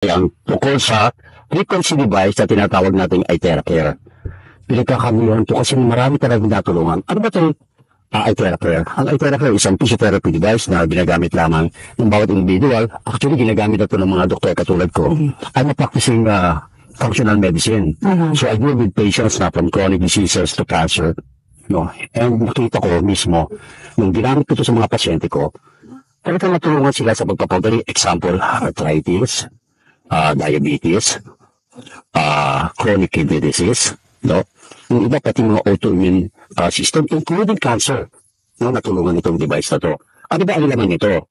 ang tungkol sa frequency device na tinatawag nating iTheracare. Pinagkakamihan to kasi marami talagang natulungan. Ano ba itong iTheracare? Ang iTheracare is isang physiotherapy device na ginagamit lamang ng bawat individual. Actually, ginagamit na ito ng mga doktor katulad ko. I'm a practicing functional medicine. So I deal with patients na from chronic diseases to cancer. No? And nakita ko mismo, nung ginamit ko ito sa mga pasyente ko, talagang natulungan sila sa pagpapadali. Example, arthritis, diabetes, chronic kidney disease, no? Yung iba pati mga autoimmune system, including cancer, no? Natulungan itong device na to. Ano ba ang laman nito?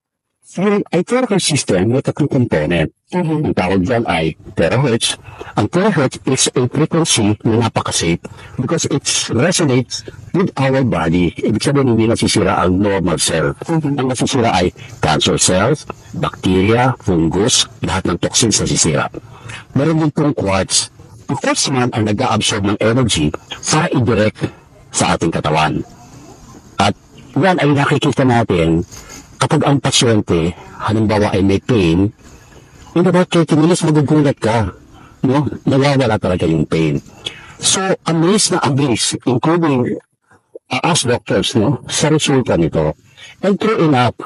Yung iTheracare system, may tatlong component. Ang tawag dyan ay terahertz. Ang terahertz is a frequency na napaka-safe because it resonates with our body. Ibig sabihin, hindi nasisira ang normal cell. Ang nasisira ay cancer cells, bacteria, fungus, lahat ng toxins nasisira. Meron din pong quartz. Ang quartz naman ang nag-a-absorb ng energy para i-direct sa ating katawan. At yan ay nakikita natin kapag ang pasyente, halimbawa ay may pain, in about 30 minutes magugulat ka. No? Nawawala talaga yung pain. So, amazed na amazed, including us doctors, no? Sa resulta nito. And true enough,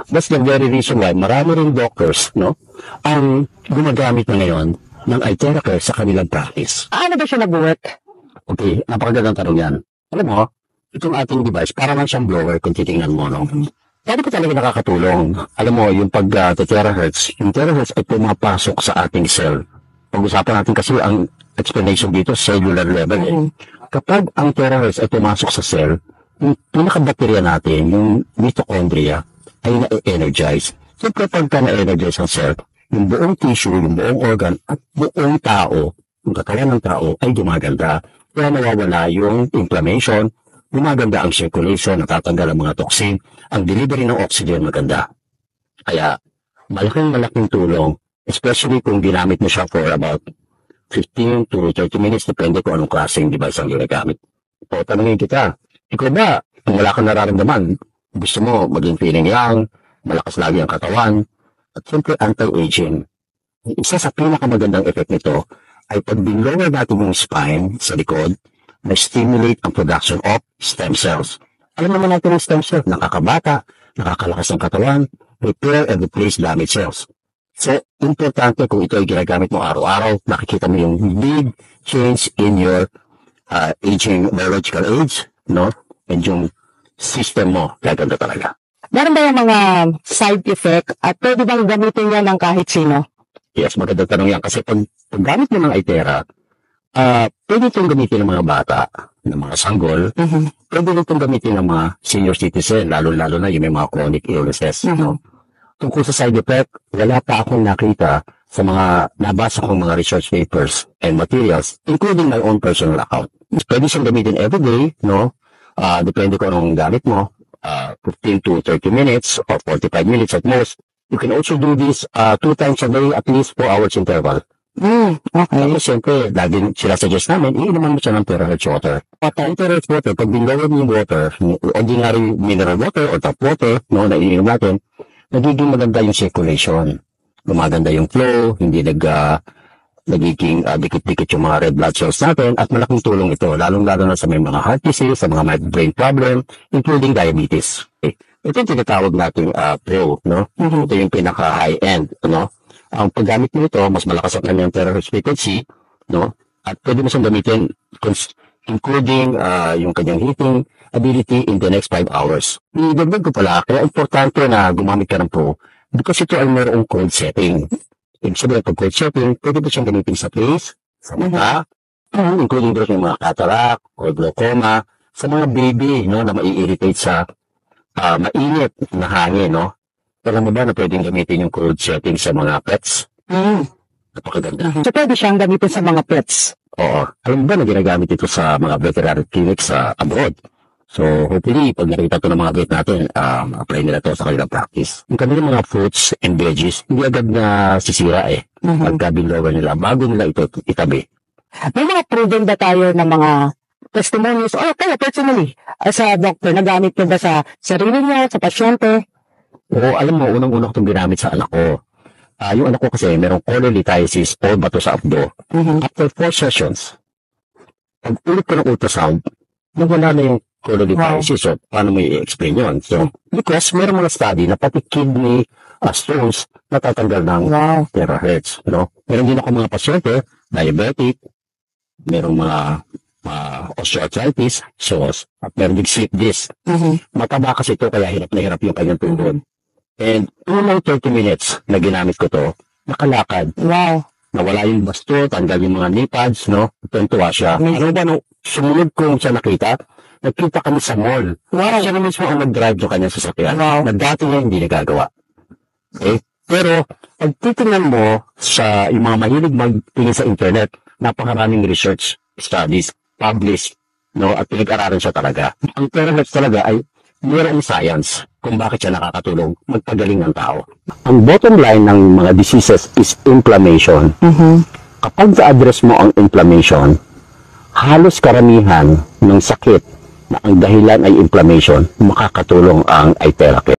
that's the very reason why marami rin doctors, no? Ang gumagamit na ngayon ng iTheracare sa kanilang practice. Ano ba siya nag-work? Okay, napakagandang tanong yan. Alam mo, itong ating device, para lang siyang blower kung titingnan mo, no? Paano pa talaga nakakatulong? Alam mo, yung pag-terahertz, yung terahertz ay pumapasok sa ating cell. Pag-usapan natin kasi ang explanation dito, cellular level. Kapag ang terahertz ay pumasok sa cell, yung pinaka-bacteria natin, yung mitochondria, ay na-energize. So, kapag ka na-energize ang cell, yung buong tissue, yung buong organ, at buong tao, yung katawan ng tao, ay gumaganda. Kaya nawawala yung inflammation, gumaganda ang circulation, natatanggal ang mga toxin, ang delivery ng oxygen maganda. Kaya, malaking tulong, especially kung ginamit mo siya for about 15 to 30 minutes, depende kung anong klaseng device ang ginagamit. O, tanongin kita, ikaw ba, kung wala kang nararamdaman, gusto mo maging feeling young, malakas lagi ang katawan, at siyempre anti-aging. Isa sa pinakamagandang effect nito ay pag binlower natin yung spine sa likod, na-stimulate ang production of stem cells. Alam naman natin ang stem cells, nakakabata, nakakalakas ng katawan, repair and replace damaged cells. So, importante kung ito ay ginagamit mo araw-araw, nakikita mo yung big change in your aging, biological age, no? And yung system mo, gaganda talaga. Meron ba yung mga side effect at pwede bang gamitin yan ng kahit sino? Yes, magandang tanong yan. Kasi pag gamit mo ng iThera, pwede itong gamitin ng mga bata, ng mga sanggol, pwede itong gamitin ng mga senior citizen, lalo-lalo na yung may mga chronic illnesses. No? Tungkol sa side effect, wala pa akong nakita sa mga nabasa kong mga research papers and materials, including my own personal account. Pwede siyang gamitin everyday, no? Depende kung anong gamit mo, 15 to 30 minutes or 45 minutes at most. You can also do this 2 times a day, at least 4 hours interval. Okay. Tapos siyempre, lagi sila suggest namin, iinuman mo siya ng terahertz water. Ang terahertz water, pag binlower mo yung water, ordinary mineral water or tap water, no, na iniinom natin, nagiging maganda yung circulation. Gumaganda yung flow, hindi nagiging dikit-dikit yung mga red blood cells natin, at malaking tulong ito, lalong-lalo na sa may mga heart disease, sa mga brain problem, including diabetes. Okay. Ito yung tinatawag natin pro, no? Ito yung pinaka-high-end, no? Ang paggamit mo ito, mas malakas ang kanyang terahertz frequency, no? At pwede mo siyang gamitin, including yung kanyang heating ability in the next 5 hours. Idagdag ko pala, kaya importante na gumamit ka ng pro, because ito ay mayroong cold setting. Ibig sabihin, pag cold setting, pwede mo siyang gamitin sa face, sa mata, including doon yung mga cataract or glaucoma, sa mga baby, no, na mai-irritate sa mainit na hangin, no? Alam mo ba na pwedeng gamitin yung cold setting sa mga pets? Napakaganda. So, pwede siyang gamitin sa mga pets? Oo. Alam mo ba na ginagamit ito sa mga veterinary clinics sa abroad? So, hopefully, pag nakita ito ng mga vet natin, apply nila ito sa kanilang practice. Yung kanilang mga fruits and veggies, hindi agad na sisira pagka binlower nila, bago nila ito itabi. May mga proven ba tayo ng mga testimonials, o kaya personally, as a doctor, nagamit ko ba sa sarili niya, sa pasyente? Oo, alam mo, unang-una ko itong ginamit sa anak ko. yung anak ko kasi merong cholelithiasis o bato sa abdo. After 4 sessions, pag ulit ko ng ultrasound, nawala na yung cholelithiasis. So, paano mo i-explain yun? So, because meron mga study na pati kidney stones natatanggal ng terahertz. No? Meron din ako mga pasyente, diabetic, merong mga osteoarthritis, at meron din slip disc. Mataba kasi ito, kaya hirap na hirap yung kanyang tuhod. And 30 minutes na ginamit ko to, nakalakad. Nawala yung basto, tanggal yung mga knee pads, no? Tuntua siya. Ano ba, sumunod kong siya nakita kami sa mall. Siya na mismo ang nag-drive ng kanyang sasakyan. Na dati niya hindi nagagawa. Okay? Pero, pag titingnan mo sa yung mga mahilig magtingin sa internet, napakaraming research studies, published, no? At pinag-aralan siya talaga. Ang terahertz talaga ay mayroong science kung bakit siya nakakatulong magpagaling ng tao. Ang bottom line ng mga diseases is inflammation. Kapag sa-address mo ang inflammation, halos karamihan ng sakit na ang dahilan ay inflammation, makakatulong ang eye therapy.